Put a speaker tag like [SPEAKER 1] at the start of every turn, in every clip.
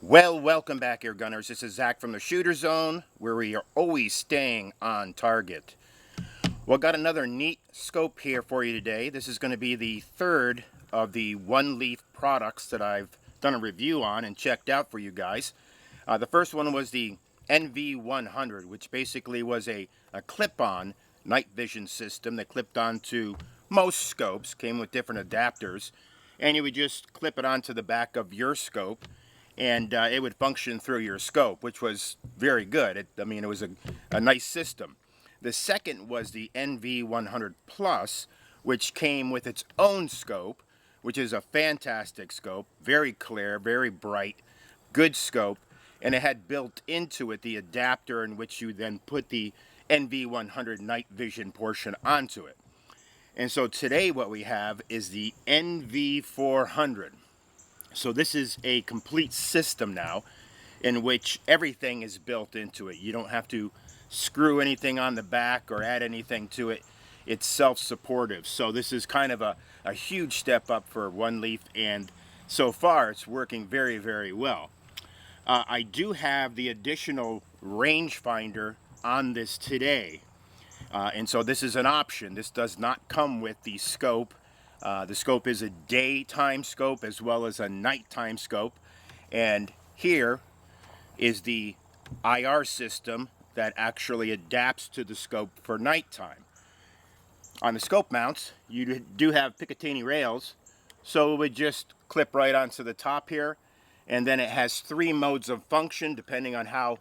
[SPEAKER 1] Well, welcome back, Air Gunners. This is Zach from the Shooter Zone, where we are always staying on target. Well, got another neat scope here for you today. This is going to be the third of the OneLeaf products that I've done a review on and checked out for you guys. The first one was the NV400, which basically was a clip-on night vision system that clipped onto most scopes, came with different adapters, and you would just clip it onto the back of your scope, and it would function through your scope, which was very good. It was a nice system. The second was the NV100 Plus, which came with its own scope, which is a fantastic scope, very clear, very bright, good scope, and it had built into it the adapter in which you then put the NV100 night vision portion onto it. And so today what we have is the NV400. So this is a complete system now in which everything is built into it. You don't have to screw anything on the back or add anything to it. It's self-supportive. So this is kind of a huge step up for OneLeaf, and so far it's working very, very well. I do have the additional rangefinder on this today. And so this is an option. This does not come with the scope. The scope is a daytime scope as well as a nighttime scope. And here is the IR system that actually adapts to the scope for nighttime. On the scope mounts, you do have Picatinny rails, so it would just clip right onto the top here. And then it has 3 modes of function depending on how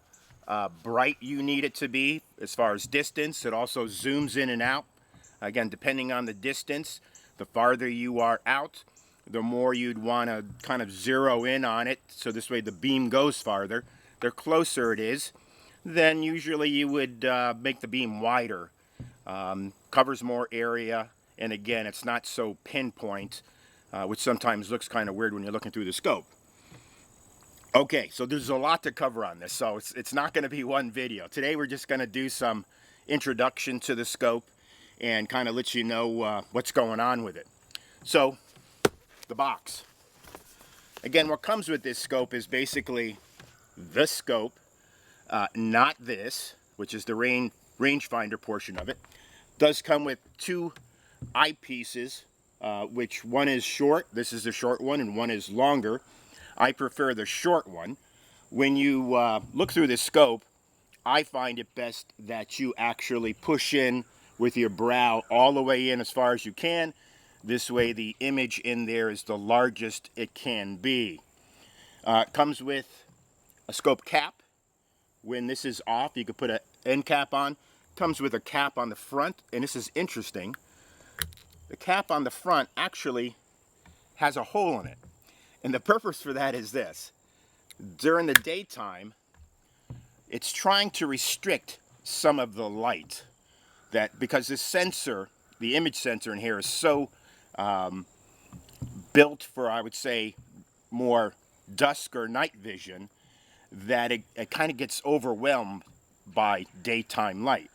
[SPEAKER 1] bright you need it to be as far as distance. It also zooms in and out, again, depending on the distance. The farther you are out, the more you'd want to kind of zero in on it, so this way the beam goes farther. The closer it is, then usually you would make the beam wider. Covers more area, and again, it's not so pinpoint, which sometimes looks kind of weird when you're looking through the scope. Okay, so there's a lot to cover on this, so it's not going to be one video. Today we're just going to do some introduction to the scope and kind of let you know what's going on with it. So, the box. Again, what comes with this scope is basically the scope, not this, which is the rangefinder portion of it. Does come with 2 eyepieces, which one is short, this is the short one, and one is longer. I prefer the short one. When you look through the scope, I find it best that you actually push in with your brow all the way in as far as you can. This way the image in there is the largest it can be. It comes with a scope cap. When this is off, you can put an end cap on. Comes with a cap on the front, and this is interesting. The cap on the front actually has a hole in it. And the purpose for that is this. During the daytime, it's trying to restrict some of the light. Because this sensor, the image sensor in here, is so built for, I would say, more dusk or night vision, that it kind of gets overwhelmed by daytime light.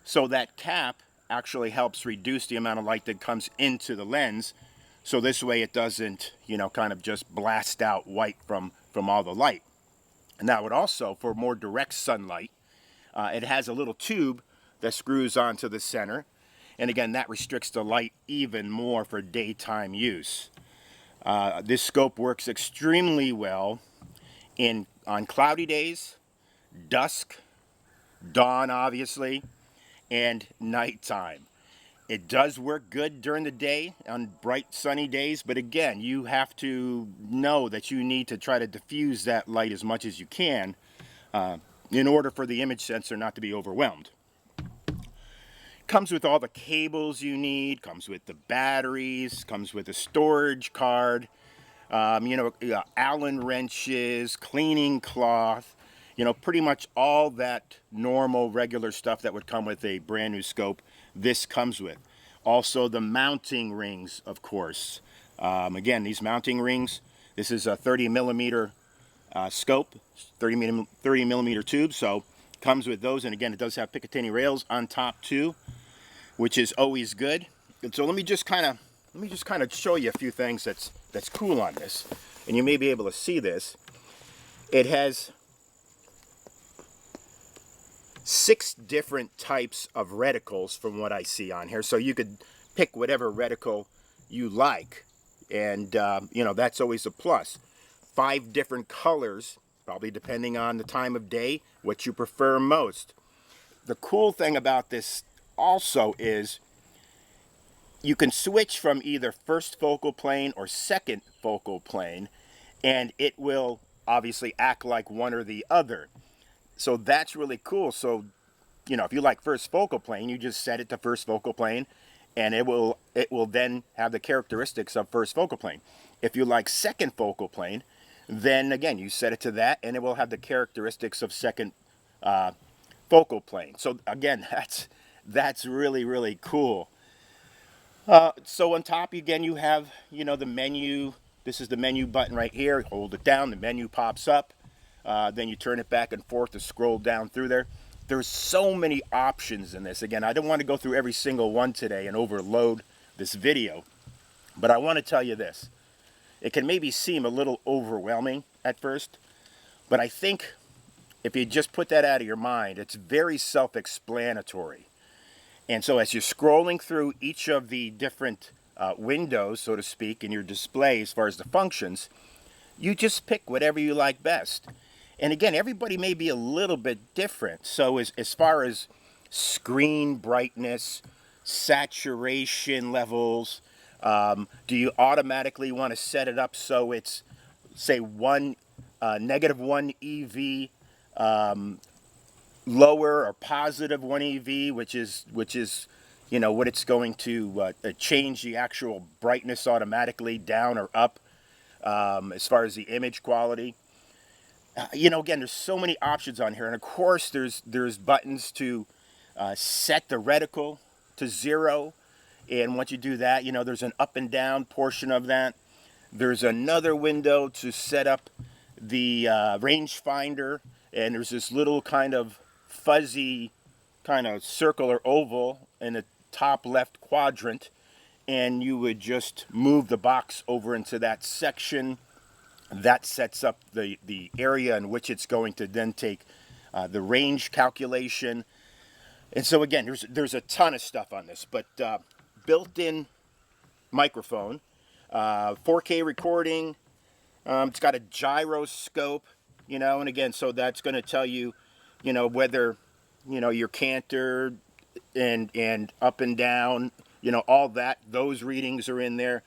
[SPEAKER 1] So that cap actually helps reduce the amount of light that comes into the lens, so this way it doesn't, kind of just blast out white from all the light. And that would also, for more direct sunlight, it has a little tube that screws onto the center, and again, that restricts the light even more for daytime use. This scope works extremely well on cloudy days, dusk, dawn obviously, and nighttime. It does work good during the day on bright sunny days, but again, you have to know that you need to try to diffuse that light as much as you can in order for the image sensor not to be overwhelmed. Comes with all the cables you need, comes with the batteries, comes with a storage card, Allen wrenches, cleaning cloth, pretty much all that normal, regular stuff that would come with a brand new scope, this comes with. Also the mounting rings, of course. Again, these mounting rings, this is a 30 millimeter scope, 30 millimeter tube, so comes with those. And again, it does have Picatinny rails on top too, which is always good. And so let me just kind of show you a few things that's cool on this, and you may be able to see this. It has 6 different types of reticles from what I see on here, so you could pick whatever reticle you like, and you know, that's always a plus. 5 different colors, probably depending on the time of day, what you prefer most. The cool thing about this also is you can switch from either first focal plane or second focal plane, and it will obviously act like one or the other. So that's really cool. So, you know, if you like first focal plane, you just set it to first focal plane, and it will then have the characteristics of first focal plane. If you like second focal plane, then again you set it to that, and it will have the characteristics of second focal plane. So again, that's really cool. So on top again you have, you know, the menu. This is the menu button right here. Hold it down, the menu pops up. Then you turn it back and forth to scroll down through there. There's so many options in this. Again, I don't want to go through every single one today and overload this video, but I want to tell you this. It can maybe seem a little overwhelming at first, but I think if you just put that out of your mind, it's very self-explanatory. And so as you're scrolling through each of the different windows, so to speak, in your display as far as the functions, you just pick whatever you like best. And again, everybody may be a little bit different. So as far as screen brightness, saturation levels, do you automatically want to set it up so it's, say, -1 EV, lower, or +1 EV, which is you know what it's going to change the actual brightness automatically down or up, as far as the image quality. You know, again, there's so many options on here, and of course there's buttons to set the reticle to 0, and once you do that, you know, there's an up and down portion of that. There's another window to set up the rangefinder, and there's this little kind of fuzzy kind of circle or oval in the top left quadrant, and you would just move the box over into that section. That sets up the area in which it's going to then take the range calculation. And so again, there's a ton of stuff on this, but built-in microphone, 4K recording. It's got a gyroscope, you know, and again, so that's going to tell you, you know, whether, you know, your canter and up and down, you know, all that, those readings are in there.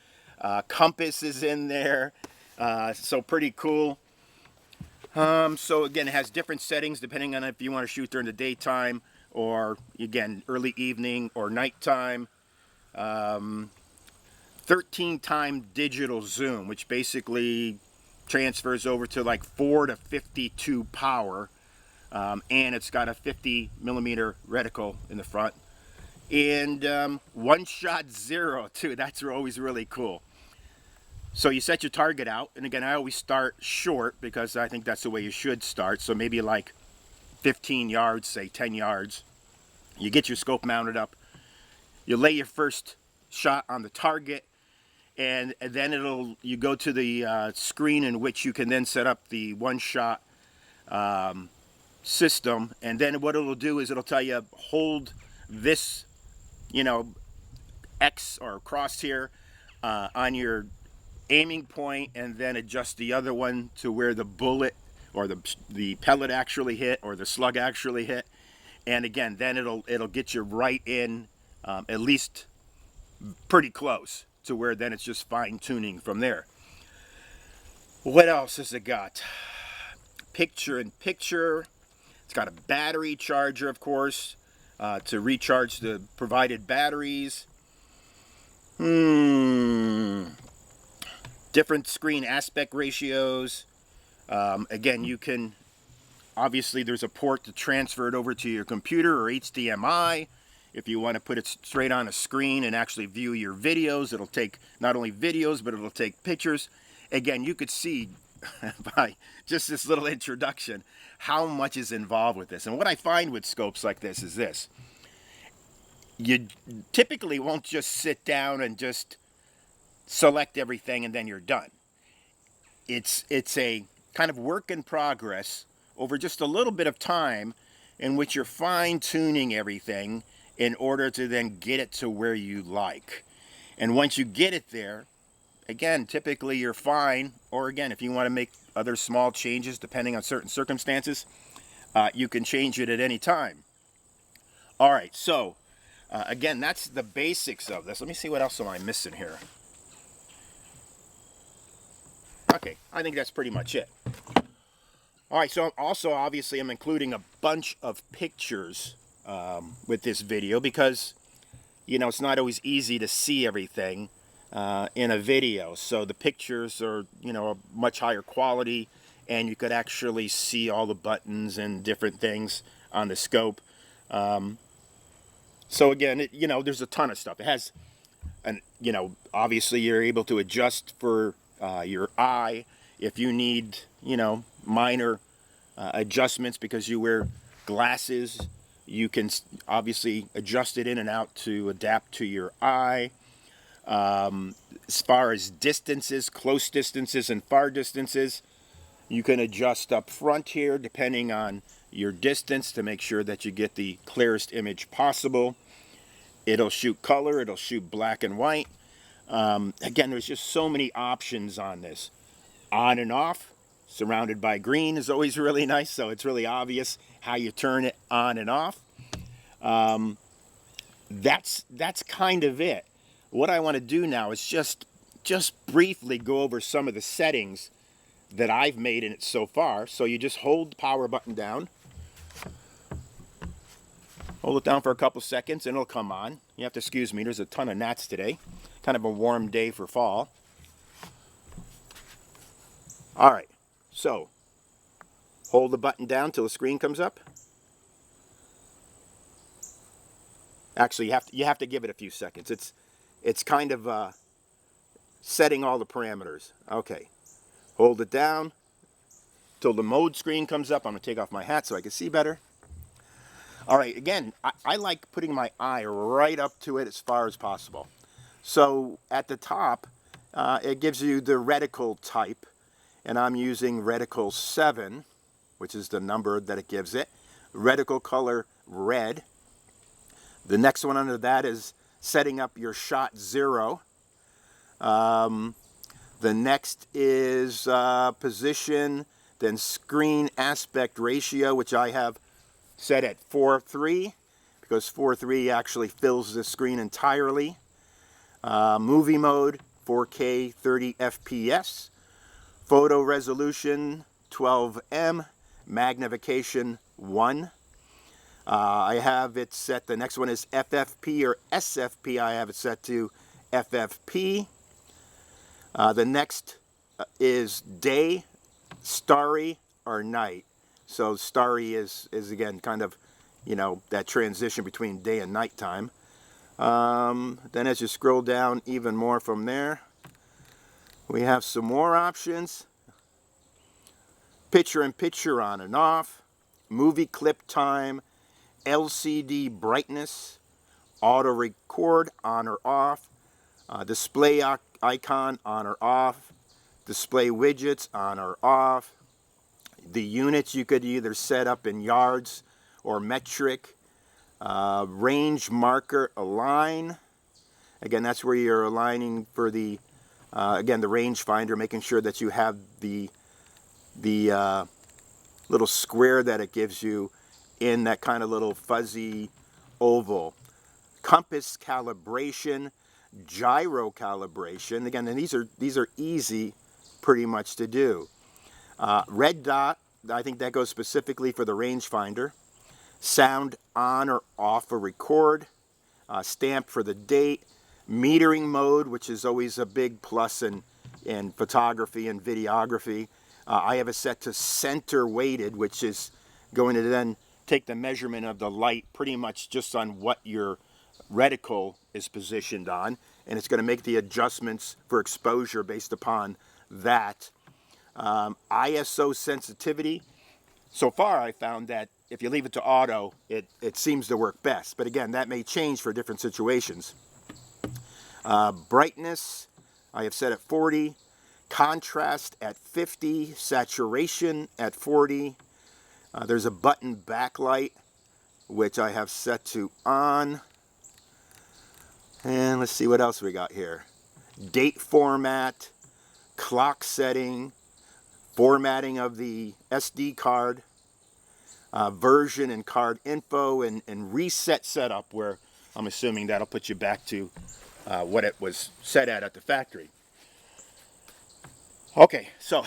[SPEAKER 1] Compass is in there, so pretty cool. So again, it has different settings depending on if you want to shoot during the daytime or, again, early evening or nighttime. 13-time digital zoom, which basically transfers over to like 4 to 52 power, and it's got a 50mm reticle in the front, and one-shot 0 too. That's always really cool. So you set your target out, and again, I always start short because I think that's the way you should start. So maybe like 15 yards, say 10 yards. You get your scope mounted up, you lay your first shot on the target, and then you go to the screen in which you can then set up the one-shot system, and then what it'll do is it'll tell you hold this, you know, X or crosshair on your aiming point, and then adjust the other one to where the bullet or the pellet actually hit, or the slug actually hit. And again, then it'll get you right in, at least pretty close to where then it's just fine-tuning from there. What else has it got? Picture-in-picture. It's got a battery charger, of course, to recharge the provided batteries. Different screen aspect ratios. Again, you can, obviously there's a port to transfer it over to your computer or HDMI. If you want to put it straight on a screen and actually view your videos, it'll take not only videos, but it'll take pictures. Again, you could see by just this little introduction how much is involved with this. And what I find with scopes like this is this. You typically won't just sit down and just select everything and then you're done. It's a kind of work in progress over just a little bit of time in which you're fine-tuning everything in order to then get it to where you like. And once you get it there, again, typically you're fine, or again, if you want to make other small changes depending on certain circumstances, you can change it at any time. All right, so again, that's the basics of this. Let me see what else am I missing here. Okay, I think that's pretty much it. All right, so also obviously I'm including a bunch of pictures with this video because, you know, it's not always easy to see everything in a video. So the pictures are, you know, a much higher quality, and you could actually see all the buttons and different things on the scope. So again, you know, there's a ton of stuff. It has, you know, obviously you're able to adjust for your eye if you need, you know, minor adjustments because you wear glasses. You can obviously adjust it in and out to adapt to your eye. As far as distances, close distances and far distances, you can adjust up front here depending on your distance to make sure that you get the clearest image possible. It'll shoot color, it'll shoot black and white. Again, there's just so many options on this. On and off, surrounded by green is always really nice, so it's really obvious how you turn it on and off. That's kind of it. What I want to do now is just briefly go over some of the settings that I've made in it so far. So you just hold the power button down. Hold it down for a couple seconds and it'll come on. You have to excuse me, there's a ton of gnats today. Kind of a warm day for fall. Alright, so hold the button down till the screen comes up. Actually, you have to give it a few seconds. It's kind of setting all the parameters. Okay, hold it down till the mode screen comes up. I'm going to take off my hat so I can see better. All right, again, I like putting my eye right up to it as far as possible. So at the top, it gives you the reticle type, and I'm using reticle 7, which is the number that it gives it. Reticle color red. The next one under that is setting up your shot 0. The next is position, then screen aspect ratio, which I have set at 4:3 because 4:3 actually fills the screen entirely. Movie mode, 4K 30 FPS. Photo resolution, 12M. Magnification, 1. I have it set, the next one is FFP or SFP. I have it set to FFP. The next is day, starry, or night. So starry is again kind of, you know, that transition between day and night time. Then as you scroll down even more from there, we have some more options. Picture in picture on and off, movie clip time, LCD brightness, auto record on or off, display icon on or off, display widgets on or off. The units you could either set up in yards or metric. Range marker align. Again, that's where you're aligning for the, again, the rangefinder, making sure that you have the little square that it gives you in that kind of little fuzzy oval. Compass calibration, gyro calibration. Again, and these are easy pretty much to do. Red dot, I think that goes specifically for the rangefinder. Sound on or off a record. Stamp for the date. Metering mode, which is always a big plus in photography and videography. I have it set to center weighted, which is going to then take the measurement of the light pretty much just on what your reticle is positioned on, and it's going to make the adjustments for exposure based upon that. ISO sensitivity. So far I found that if you leave it to auto, it seems to work best, but again, that may change for different situations. Brightness, I have set at 40. contrast at 50, saturation at 40. There's a button backlight, which I have set to on. And let's see what else we got here. Date format, clock setting, formatting of the SD card, version and card info, and reset setup, where I'm assuming that'll put you back to what it was set at the factory. Okay, so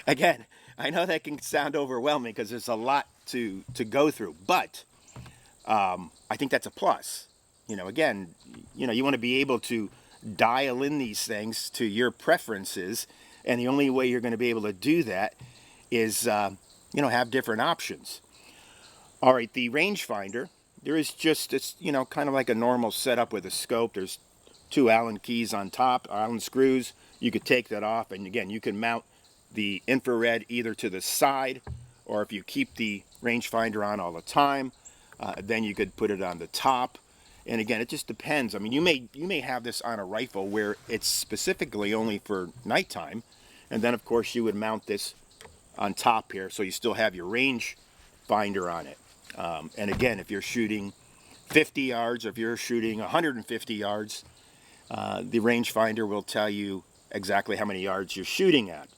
[SPEAKER 1] again, I know that can sound overwhelming because there's a lot to go through, but I think that's a plus. You know, again, you know, you want to be able to dial in these things to your preferences, and the only way you're going to be able to do that is, you know, have different options. All right, the rangefinder, there is just, it's, you know, kind of like a normal setup with a scope. There's 2 Allen keys on top, Allen screws. You could take that off, and again, you can mount the infrared either to the side, or if you keep the rangefinder on all the time, then you could put it on the top. And again, it just depends. I mean, you may have this on a rifle where it's specifically only for nighttime, and then of course you would mount this on top here, so you still have your range finder on it. And again, if you're shooting 50 yards, or if you're shooting 150 yards, the rangefinder will tell you exactly how many yards you're shooting at.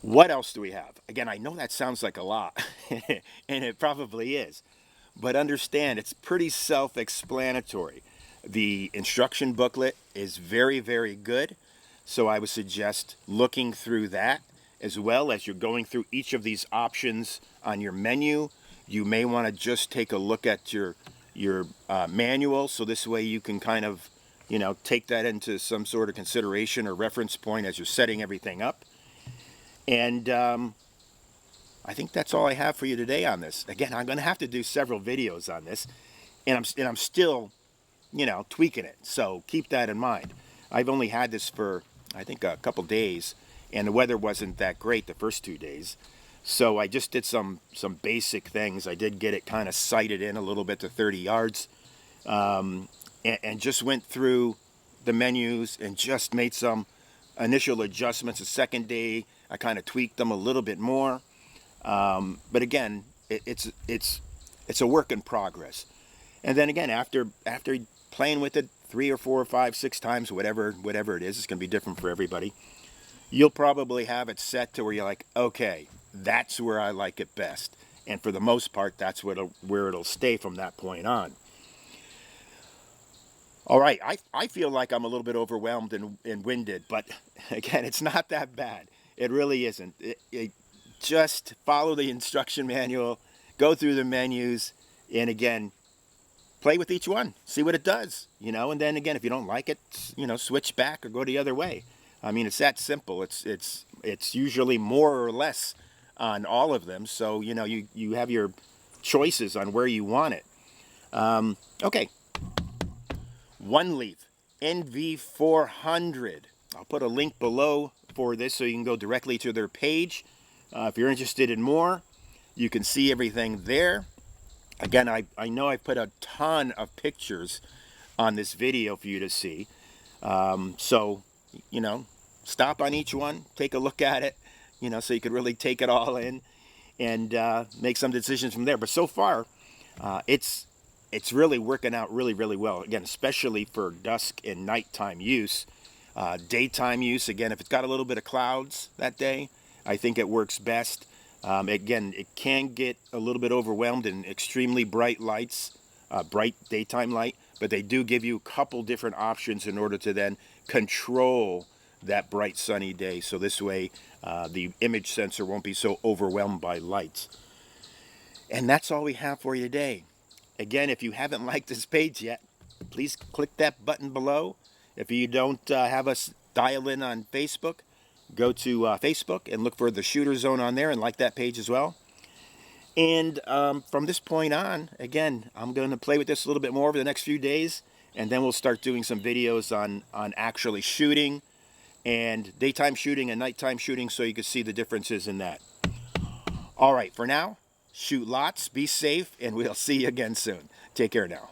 [SPEAKER 1] What else do we have? Again, I know that sounds like a lot, and it probably is. But understand, it's pretty self-explanatory. The instruction booklet is very, very good. So I would suggest looking through that, as well as you're going through each of these options on your menu. You may want to just take a look at your manual, so this way you can kind of, you know, take that into some sort of consideration or reference point as you're setting everything up. And I think that's all I have for you today on this. Again, I'm going to have to do several videos on this, and I'm still, you know, tweaking it. So keep that in mind. I've only had this for, I think, a couple days, and the weather wasn't that great the first 2 days. So I just did some basic things. I did get it kind of sighted in a little bit to 30 yards, and just went through the menus and just made some initial adjustments. The second day, I kind of tweaked them a little bit more. But again, it's a work in progress. And then again, after playing with it 3 or 4 or 5, 6 times, whatever it is, it's going to be different for everybody. You'll probably have it set to where you're like, okay, that's where I like it best. And for the most part, that's where it'll stay from that point on. All right, I feel like I'm a little bit overwhelmed and winded, but again, it's not that bad. It really isn't. Just follow the instruction manual, go through the menus, and again, play with each one. See what it does, you know, and then again, if you don't like it, you know, switch back or go the other way. I mean, it's that simple. It's usually more or less on all of them, so, you know, you have your choices on where you want it. Okay. OneLeaf NV400. I'll put a link below for this so you can go directly to their page. If you're interested in more, you can see everything there. Again, I know I put a ton of pictures on this video for you to see. So, you know, stop on each one, take a look at it, you know, so you could really take it all in and make some decisions from there. But so far, it's really working out really, really well. Again, especially for dusk and nighttime use. Daytime use, again, if it's got a little bit of clouds that day, I think it works best. Again, it can get a little bit overwhelmed in extremely bright lights, bright daytime light, but they do give you a couple different options in order to then control that bright sunny day. So this way, the image sensor won't be so overwhelmed by lights. And that's all we have for you today. Again, if you haven't liked this page yet, please click that button below. If you don't have us dial in on Facebook, go to Facebook and look for the Shooter Zone on there and like that page as well. And from this point on, again, I'm going to play with this a little bit more over the next few days, and then we'll start doing some videos on actually shooting and daytime shooting and nighttime shooting, so you can see the differences in that. All right, for now, shoot lots, be safe, and we'll see you again soon. Take care now.